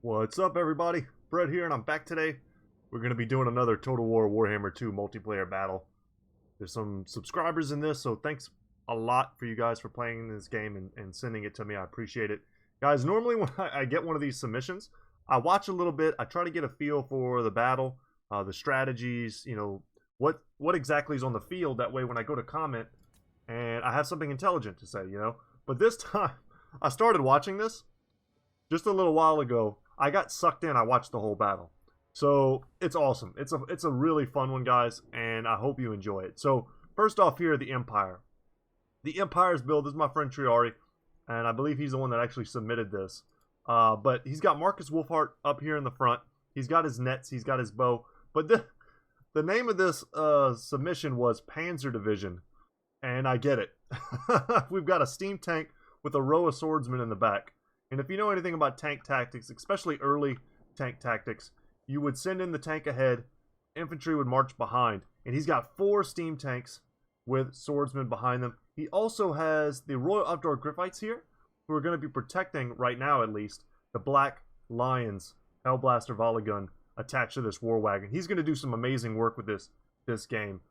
What's up, everybody? Brett here, and I'm back today. We're going to be doing another Total War Warhammer 2 multiplayer battle. There's some subscribers in this, so thanks a lot for you guys for playing this game and sending it to me. I appreciate it. Guys, normally when I get one of these submissions, I watch a little bit. I try to get a feel for the battle, the strategies, you know, what exactly is on the field. That way when I go to comment, and I have something intelligent to say, you know. But this time, I started watching this just a little while ago. I got sucked in. I watched the whole battle. So it's awesome. It's a really fun one, guys, and I hope you enjoy it. So first off here, the Empire. The Empire's build is my friend Triari, and I believe he's the one that actually submitted this. But he's got Marcus Wolfhart up here in the front. He's got his nets. He's got his bow. But the name of this submission was Panzer Division, and I get it. We've got a steam tank with a row of swordsmen in the back. And if you know anything about tank tactics, especially early tank tactics, you would send in the tank ahead, infantry would march behind. And he's got 4 steam tanks with swordsmen behind them. He also has the Royal Outdoor Griffites here, who are going to be protecting, right now at least, the Black Lions Hellblaster volley gun attached to this war wagon. He's going to do some amazing work with this game.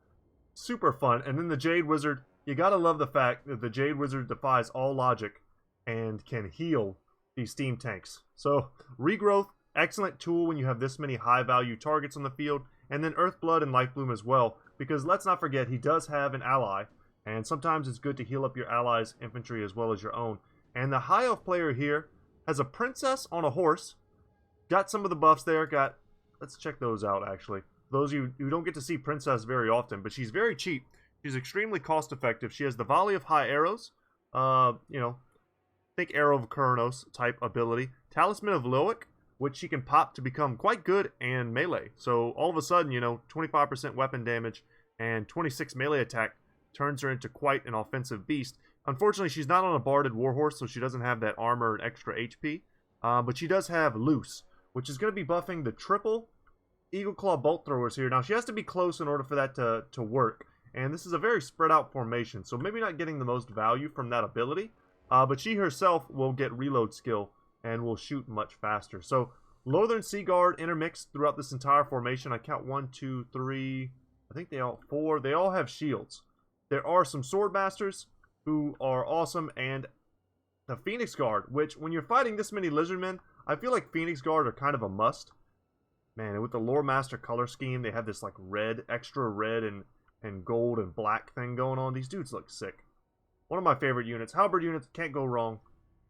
Super fun. And then the Jade Wizard, you got to love the fact that the Jade Wizard defies all logic and can heal these steam tanks. So regrowth, excellent tool when you have this many high value targets on the field. And then Earthblood and Lifebloom as well, because let's not forget he does have an ally, and sometimes it's good to heal up your allies' infantry as well as your own. And the high elf player here has a princess on a horse. Got some of the buffs there. Let's check those out actually. Those of you who don't get to see princess very often, but she's very cheap. She's extremely cost effective. She has the volley of high arrows. You know, think Arrow of Kuranos type ability. Talisman of Loic, which she can pop to become quite good and melee. So all of a sudden, you know, 25% weapon damage and 26 melee attack turns her into quite an offensive beast. Unfortunately, she's not on a barded warhorse, so she doesn't have that armor and extra HP. But she does have Loose, which is going to be buffing the triple Eagle Claw bolt throwers here. Now, she has to be close in order for that to work. And this is a very spread out formation, so maybe not getting the most value from that ability. But she herself will get reload skill and will shoot much faster. So Lothern Sea Guard intermixed throughout this entire formation. I count 1, 2, 3. I think 4. They all have shields. There are some Swordmasters who are awesome, and the Phoenix Guard, which when you're fighting this many Lizardmen, I feel like Phoenix Guard are kind of a must. Man, and with the Lore Master color scheme, they have this like red, extra red and gold and black thing going on. These dudes look sick. One of my favorite units. Halberd units can't go wrong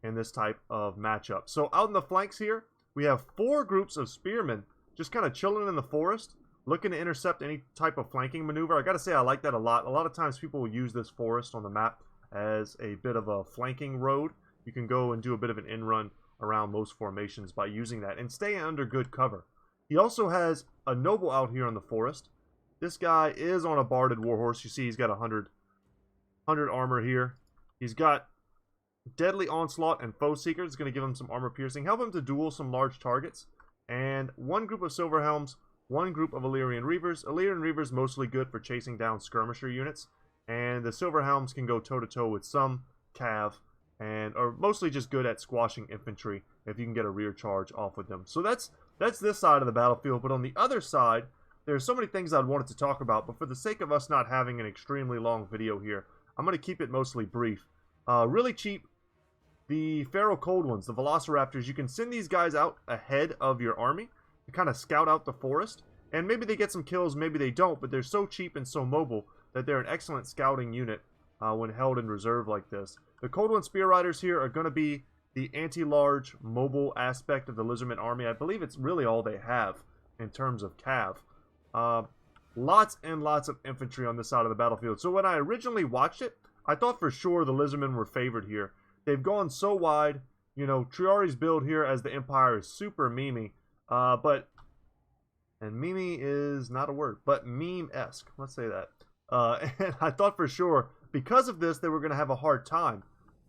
in this type of matchup. So out in the flanks here, we have 4 groups of spearmen just kind of chilling in the forest, looking to intercept any type of flanking maneuver. I gotta say, I like that a lot. A lot of times people will use this forest on the map as a bit of a flanking road. You can go and do a bit of an in run around most formations by using that and stay under good cover. He also has a noble out here in the forest. This guy is on a barded warhorse. You see he's got 100 armor here. He's got Deadly Onslaught and Foe Seeker. It's going to give him some armor piercing, help him to duel some large targets. And 1 group of Silver Helms, 1 group of Illyrian Reavers. Illyrian Reavers mostly good for chasing down skirmisher units. And the Silver Helms can go toe-to-toe with some cav, and are mostly just good at squashing infantry if you can get a rear charge off with them. So that's this side of the battlefield. But on the other side, there's so many things I'd wanted to talk about, but for the sake of us not having an extremely long video here, I'm going to keep it mostly brief. Really cheap. The Feral Cold Ones, the Velociraptors, you can send these guys out ahead of your army to kind of scout out the forest. And maybe they get some kills, maybe they don't, but they're so cheap and so mobile that they're an excellent scouting unit when held in reserve like this. The Cold One Spear Riders here are going to be the anti-large mobile aspect of the Lizardmen army. I believe it's really all they have in terms of cav. Lots and lots of infantry on this side of the battlefield. So when I originally watched it, I thought for sure the Lizardmen were favored here. They've gone so wide. You know, Triari's build here as the Empire is super memey. And memey is not a word, but meme-esque. Let's say that. And I thought for sure, because of this, they were going to have a hard time.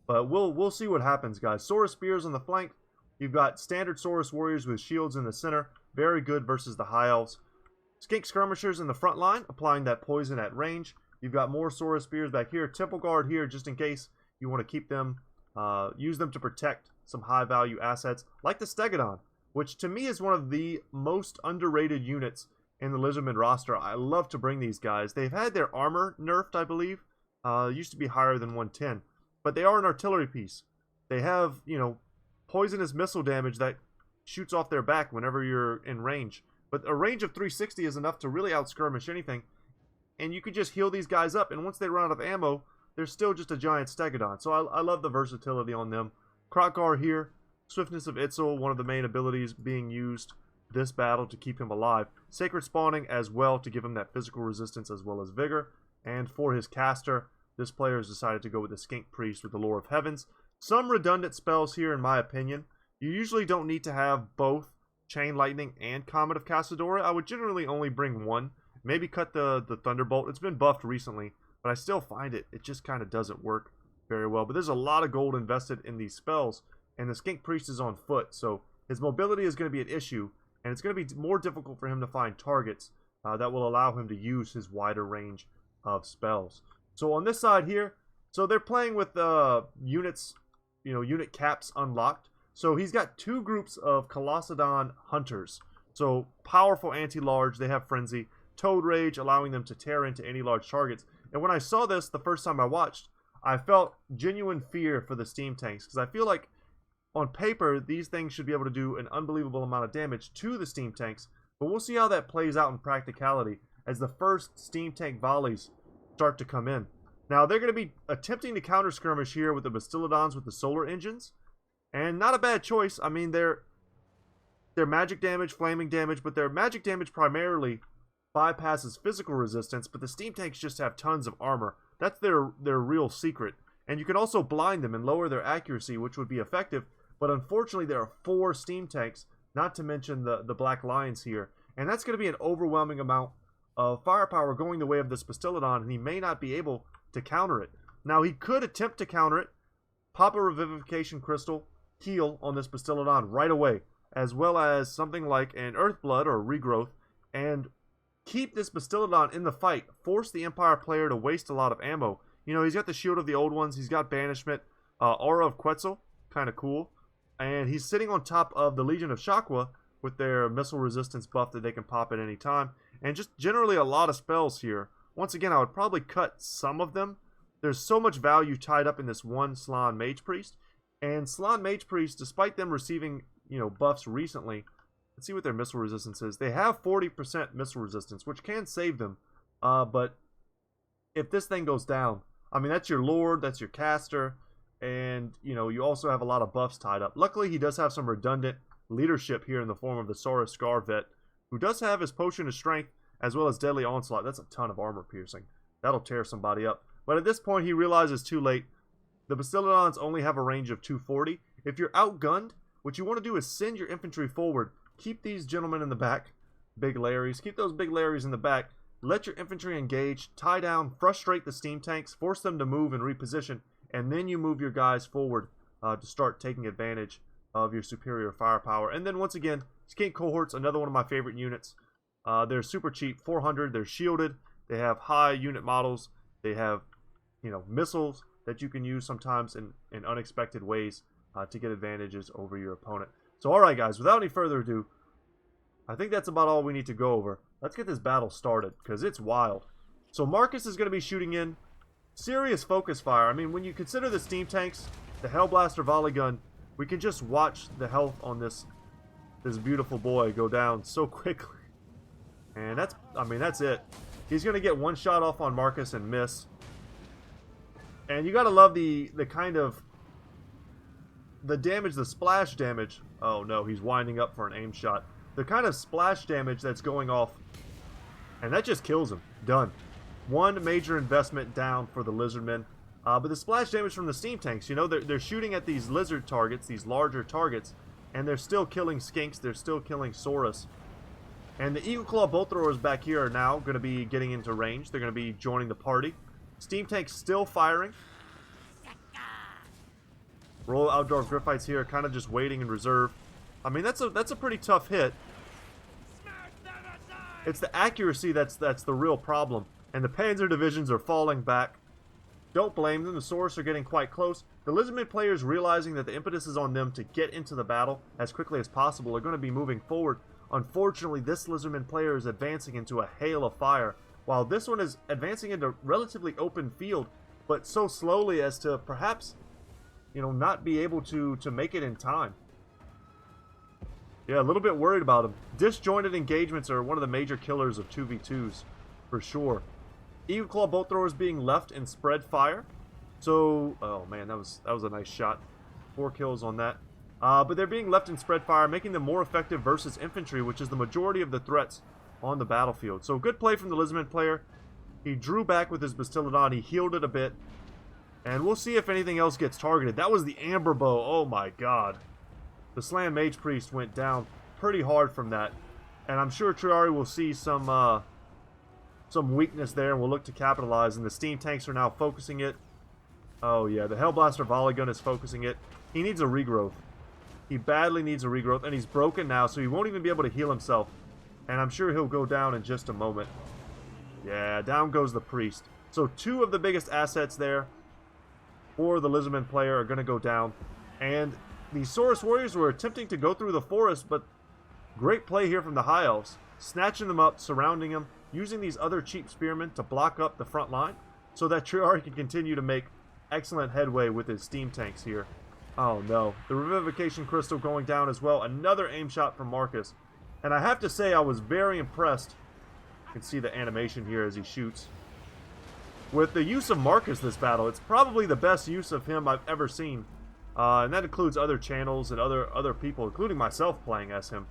But we'll see what happens, guys. Saurus Spears on the flank. You've got standard Saurus Warriors with shields in the center. Very good versus the High Elves. Skink Skirmishers in the front line, applying that poison at range. You've got more Saurus Spears back here. Temple Guard here, just in case you want to keep them. Use them to protect some high value assets like the Stegodon. which to me is one of the most underrated units in the Lizardmen roster. I love to bring these guys. They've had their armor nerfed, I believe. It used to be higher than 110, but they are an artillery piece. They have, you know, poisonous missile damage that shoots off their back whenever you're in range. But a range of 360 is enough to really outskirmish anything. And you can just heal these guys up, and once they run out of ammo, they're still just a giant stegodon. So I love the versatility on them. Kroq'gar here, Swiftness of Itzel, one of the main abilities being used this battle to keep him alive. Sacred Spawning as well to give him that physical resistance as well as vigor. And for his caster, this player has decided to go with the Skink Priest with the Lore of Heavens. Some redundant spells here in my opinion. You usually don't need to have both Chain Lightning and Comet of Casadora. I would generally only bring one. Maybe cut the Thunderbolt. It's been buffed recently, but I still find it just kind of doesn't work very well. But there's a lot of gold invested in these spells, and the Skink Priest is on foot, so his mobility is going to be an issue, and it's going to be more difficult for him to find targets that will allow him to use his wider range of spells. So on this side here, so they're playing with units, you know, unit caps unlocked. So he's got two groups of Colossadon Hunters. So powerful anti-large, they have Frenzy. Toad Rage, allowing them to tear into any large targets. And when I saw this the first time I watched, I felt genuine fear for the steam tanks, because I feel like on paper these things should be able to do an unbelievable amount of damage to the steam tanks, but we'll see how that plays out in practicality as the first steam tank volleys start to come in. Now they're going to be attempting to counter skirmish here with the Bastillodons with the solar engines, and not a bad choice. I mean, they're magic damage, flaming damage, but their magic damage primarily bypasses physical resistance, but the steam tanks just have tons of armor. That's their real secret. And you can also blind them and lower their accuracy, which would be effective, but unfortunately there are 4 steam tanks, not to mention the Black Lions here, and that's going to be an overwhelming amount of firepower going the way of this Bastillodon, and he may not be able to counter it. Now he could attempt to counter it, pop a Revivification Crystal, heal on this Bastillodon right away, as well as something like an Earthblood or Regrowth, and keep this Bastillodon in the fight, force the Empire player to waste a lot of ammo. You know, he's got the Shield of the Old Ones, he's got Banishment, Aura of Quetzal, kind of cool, and he's sitting on top of the Legion of Shakwa with their missile resistance buff that they can pop at any time, and just generally a lot of spells here. Once again, I would probably cut some of them. There's so much value tied up in this one Slann Mage Priest, and Slann Mage Priest, despite them receiving, you know, buffs recently, let's see what their missile resistance is. They have 40% missile resistance, which can save them. But if this thing goes down, I mean, that's your Lord, that's your caster, and, you know, you also have a lot of buffs tied up. Luckily, he does have some redundant leadership here in the form of the Saurus Scar Vet, who does have his Potion of Strength, as well as Deadly Onslaught. That's a ton of armor piercing. That'll tear somebody up. But at this point, he realizes too late. The Bastillodons only have a range of 240. If you're outgunned, what you want to do is send your infantry forward. Keep these gentlemen in the back, big Larrys. Keep those big Larrys in the back. Let your infantry engage, tie down, frustrate the steam tanks, force them to move and reposition, and then you move your guys forward to start taking advantage of your superior firepower. And then once again, Skink Cohorts, another one of my favorite units. They're super cheap, 400. They're shielded. They have high unit models. They have, you know, missiles that you can use sometimes in unexpected ways to get advantages over your opponent. So alright guys, without any further ado, I think that's about all we need to go over. Let's get this battle started, because it's wild. So Marcus is going to be shooting in serious focus fire. I mean, when you consider the steam tanks, the Hellblaster volley gun, we can just watch the health on this beautiful boy go down so quickly. And that's it. He's going to get one shot off on Marcus and miss. And you got to love the kind of the damage, the splash damage. Oh no, he's winding up for an aim shot. The kind of splash damage that's going off, and that just kills him. Done. One major investment down for the Lizardmen. But the splash damage from the steam tanks, you know, they're shooting at these lizard targets, these larger targets, and they're still killing skinks, they're still killing saurus. And the Eagle Claw bolt throwers back here are now going to be getting into range. They're going to be joining the party. Steam tanks still firing. Royal Outdoor Griffites here, kind of just waiting in reserve. I mean, that's a pretty tough hit. It's the accuracy that's the real problem. And the Panzer Divisions are falling back. Don't blame them, the saurus are getting quite close. The Lizardmen players, realizing that the impetus is on them to get into the battle as quickly as possible, are going to be moving forward. Unfortunately, this Lizardmen player is advancing into a hail of fire, while this one is advancing into relatively open field, but so slowly as to perhaps, you know, not be able to make it in time. Yeah, a little bit worried about him. Disjointed engagements are one of the major killers of 2v2s, for sure. Eagle Claw bolt throwers being left in spread fire. So, oh man, that was a nice shot. 4 kills on that. But they're being left in spread fire, making them more effective versus infantry, which is the majority of the threats on the battlefield. So good play from the Lizardmen player. He drew back with his Bastiladon. He healed it a bit. And we'll see if anything else gets targeted. That was the Amber Bow. Oh my god. The Slam Mage Priest went down pretty hard from that. And I'm sure Triari will see some weakness there and will look to capitalize. And the steam tanks are now focusing it. Oh yeah, the Hellblaster Volley Gun is focusing it. He needs a regrowth. He badly needs a regrowth. And he's broken now, so he won't even be able to heal himself. And I'm sure he'll go down in just a moment. Yeah, down goes the Priest. So 2 of the biggest assets there for the Lizardmen player are going to go down. And the Saurus Warriors were attempting to go through the forest, but great play here from the High Elves. Snatching them up, surrounding them, using these other cheap spearmen to block up the front line so that Triari can continue to make excellent headway with his steam tanks here. Oh no, the Revivification Crystal going down as well. Another aim shot from Marcus. And I have to say I was very impressed. You can see the animation here as he shoots. With the use of Marcus this battle, it's probably the best use of him I've ever seen. And that includes other channels and other people, including myself playing as him.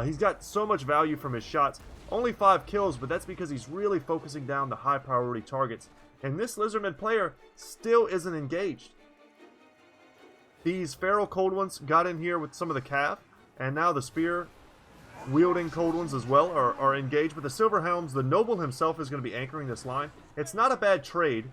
He's got so much value from his shots. Only 5 kills, but that's because he's really focusing down the high priority targets. And this Lizardman player still isn't engaged. These Feral Cold Ones got in here with some of the cav, and now the spear wielding Cold Ones as well are engaged. But the Silver Helms, the Noble himself is going to be anchoring this line. It's not a bad trade.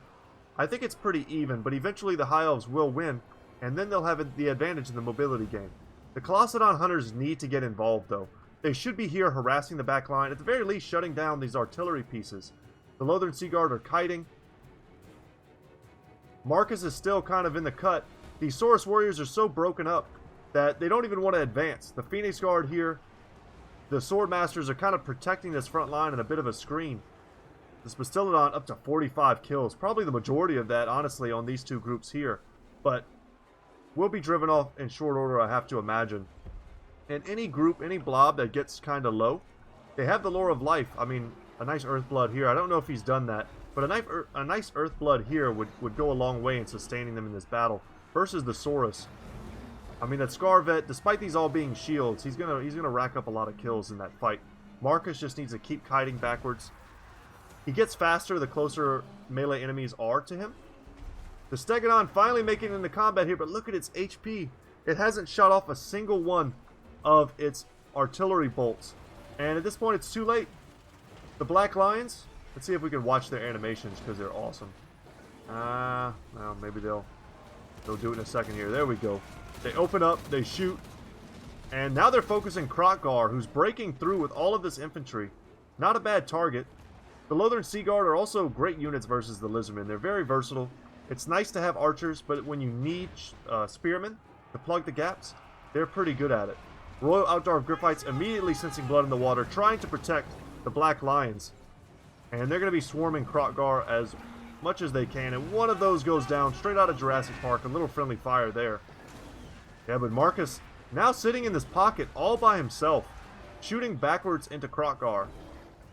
I think it's pretty even, but eventually the High Elves will win, and then they'll have the advantage in the mobility game. The Colossadon Hunters need to get involved, though. They should be here harassing the back line, at the very least shutting down these artillery pieces. The Lothern Sea Guard are kiting. Marcus is still kind of in the cut. These Saurus Warriors are so broken up that they don't even want to advance. The Phoenix Guard here, the Sword Masters are kind of protecting this front line in a bit of a screen. This Bastiladon up to 45 kills. Probably the majority of that, honestly, on these 2 groups here. But will be driven off in short order, I have to imagine. And any group, any blob that gets kind of low, they have the Lore of Life. I mean, a nice Earthblood here. I don't know if he's done that. But a nice Earthblood here would go a long way in sustaining them in this battle. Versus the Saurus. I mean, that Scarvet, despite these all being shields, he's gonna rack up a lot of kills in that fight. Marcus just needs to keep kiting backwards. He gets faster the closer melee enemies are to him. The Stegodon finally making it into combat here, but look at its HP. It hasn't shot off a single one of its artillery bolts. And at this point, it's too late. The Black Lions, let's see if we can watch their animations, because they're awesome. Well, maybe they'll do it in a second here. There we go. They open up, they shoot, and now they're focusing Kroq'gar, who's breaking through with all of this infantry. Not a bad target. The Lothern Sea Guard are also great units versus the Lizardmen. They're very versatile. It's nice to have archers, but when you need spearmen to plug the gaps, they're pretty good at it. Royal Outdoor Griffites immediately sensing blood in the water, trying to protect the Black Lions. And they're going to be swarming Kroq'gar as much as they can, and one of those goes down straight out of Jurassic Park. A little friendly fire there. Yeah, but Marcus now sitting in this pocket all by himself, shooting backwards into Kroq'gar,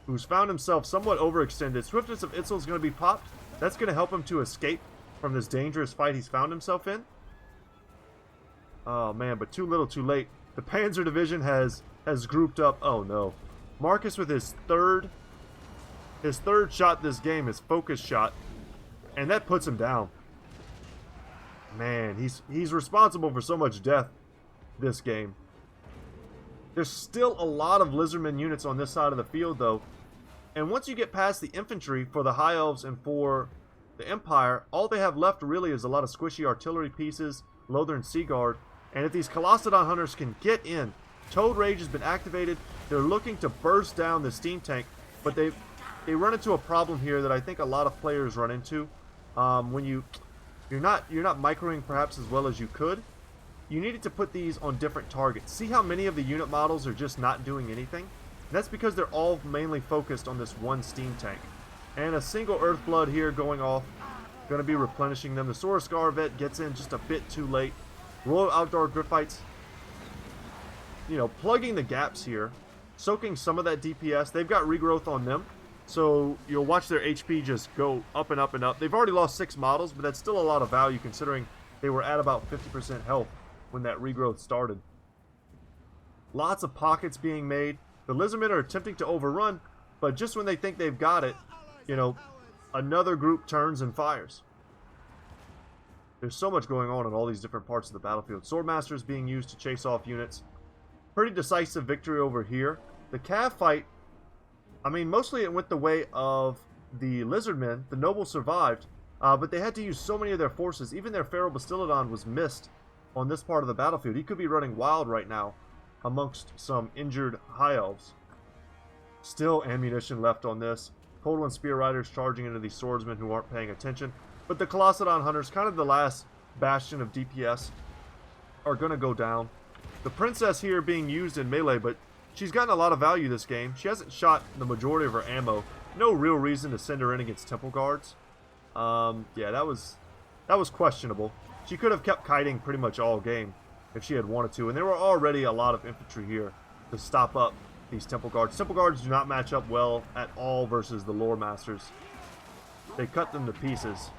who's found himself somewhat overextended. Swiftness of Itzel is going to be popped. That's going to help him to escape from this dangerous fight he's found himself in. Oh man, but too little too late. The Panzer Division has grouped up. Oh no. Marcus with his third shot this game, his focus shot, and that puts him down. Man, he's responsible for so much death this game. There's still a lot of Lizardmen units on this side of the field, though. And once you get past the infantry for the High Elves and for the Empire, all they have left really is a lot of squishy artillery pieces, Lothern Sea Guard. And if these Colossadon Hunters can get in, Toad Rage has been activated. They're looking to burst down the steam tank, but they run into a problem here that I think a lot of players run into. when you're not microing perhaps as well as you could, you needed to put these on different targets. See how many of the unit models are just not doing anything? And that's because they're all mainly focused on this one steam tank. And a single Earthblood here going off, going to be replenishing them. The Saurus Vet gets in just a bit too late. Royal Outdoor Griphites, you know, plugging the gaps here, soaking some of that DPS. They've got regrowth on them, so you'll watch their HP just go up and up and up. They've already lost 6 models, but that's still a lot of value considering they were at about 50% health when that regrowth started. Lots of pockets being made. The Lizardmen are attempting to overrun, but just when they think they've got it, you know, another group turns and fires. There's so much going on in all these different parts of the battlefield. Swordmasters being used to chase off units. Pretty decisive victory over here. The Cav fight, I mean, mostly it went the way of the Lizardmen. The Nobles survived, but they had to use so many of their forces. Even their Pharaoh Bastillodon was missed on this part of the battlefield. He could be running wild right now amongst some injured High Elves. Still ammunition left on this. Kotalin Spear Riders charging into these swordsmen who aren't paying attention. But the Colossadon Hunters, kind of the last bastion of DPS, are going to go down. The Princess here being used in melee, but she's gotten a lot of value this game. She hasn't shot the majority of her ammo. No real reason to send her in against Temple Guards. Yeah, that was questionable. She could have kept kiting pretty much all game if she had wanted to. And there were already a lot of infantry here to stop up these Temple Guards. Temple Guards do not match up well at all versus the Lore Masters. They cut them to pieces.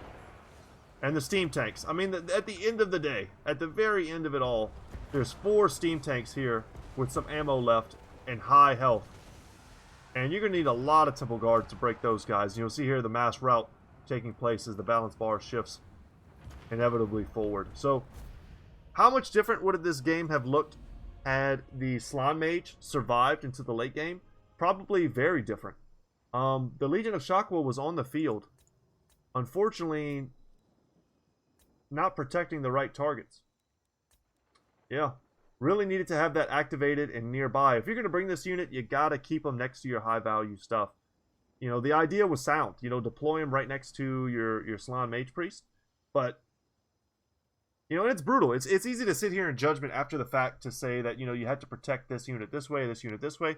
And the steam tanks. I mean, at the end of the day, at the very end of it all, there's 4 steam tanks here with some ammo left and high health. And you're going to need a lot of Temple Guards to break those guys. You'll see here the mass rout taking place as the balance bar shifts inevitably forward. So, how much different would this game have looked had the Slime Mage survived into the late game? Probably very different. The Legion of Shockwell was on the field. Unfortunately, not protecting the right targets. Yeah, really needed to have that activated and nearby. If you're going to bring this unit, you got to keep them next to your high value stuff. You know, the idea was sound. You know, deploy them right next to your Slime Mage Priest. But, you know, it's brutal. It's easy to sit here in judgment after the fact to say that, you know, you had to protect this unit this way, this unit this way.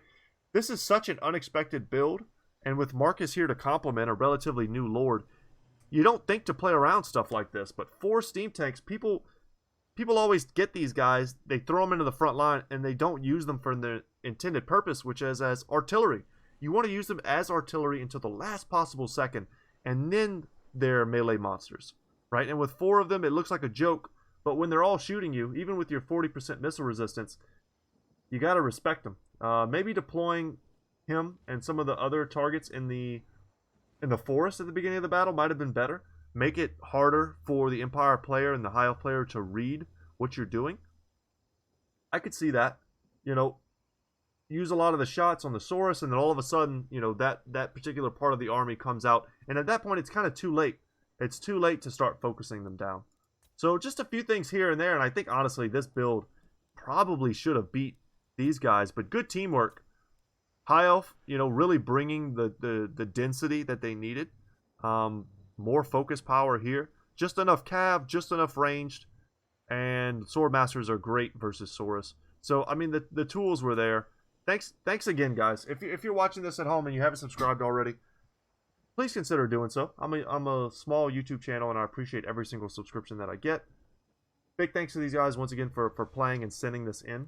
This is such an unexpected build. And with Marcus here to complement a relatively new Lord, you don't think to play around stuff like this, but 4 steam tanks, people always get these guys, they throw them into the front line, and they don't use them for their intended purpose, which is as artillery. You want to use them as artillery until the last possible second, and then they're melee monsters, right? And with 4 of them, it looks like a joke, but when they're all shooting you, even with your 40% missile resistance, you got to respect them. Maybe deploying him and some of the other targets in the forest at the beginning of the battle might have been better. Make it harder for the Empire player and the High Elf player to read what you're doing. I could see that. You know, use a lot of the shots on the Saurus, and then all of a sudden, you know, that particular part of the army comes out. And at that point, it's kind of too late. It's too late to start focusing them down. So just a few things here and there, and I think, honestly, this build probably should have beat these guys. But good teamwork. High Elf, you know, really bringing the density that they needed. More focus power here. Just enough cav, just enough ranged. And Swordmasters are great versus Saurus. So, I mean, the tools were there. Thanks again, guys. If you're watching this at home and you haven't subscribed already, please consider doing so. I'm a small YouTube channel, and I appreciate every single subscription that I get. Big thanks to these guys once again for playing and sending this in.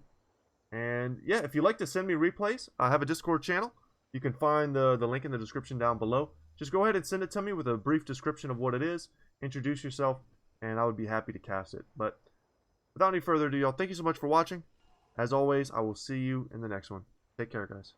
And yeah, if you'd like to send me replays, I have a Discord channel. You can find the link in the description down below. Just go ahead and send it to me with a brief description of what it is. Introduce yourself, and I would be happy to cast it. But without any further ado, y'all, thank you so much for watching. As always, I will see you in the next one. Take care, guys.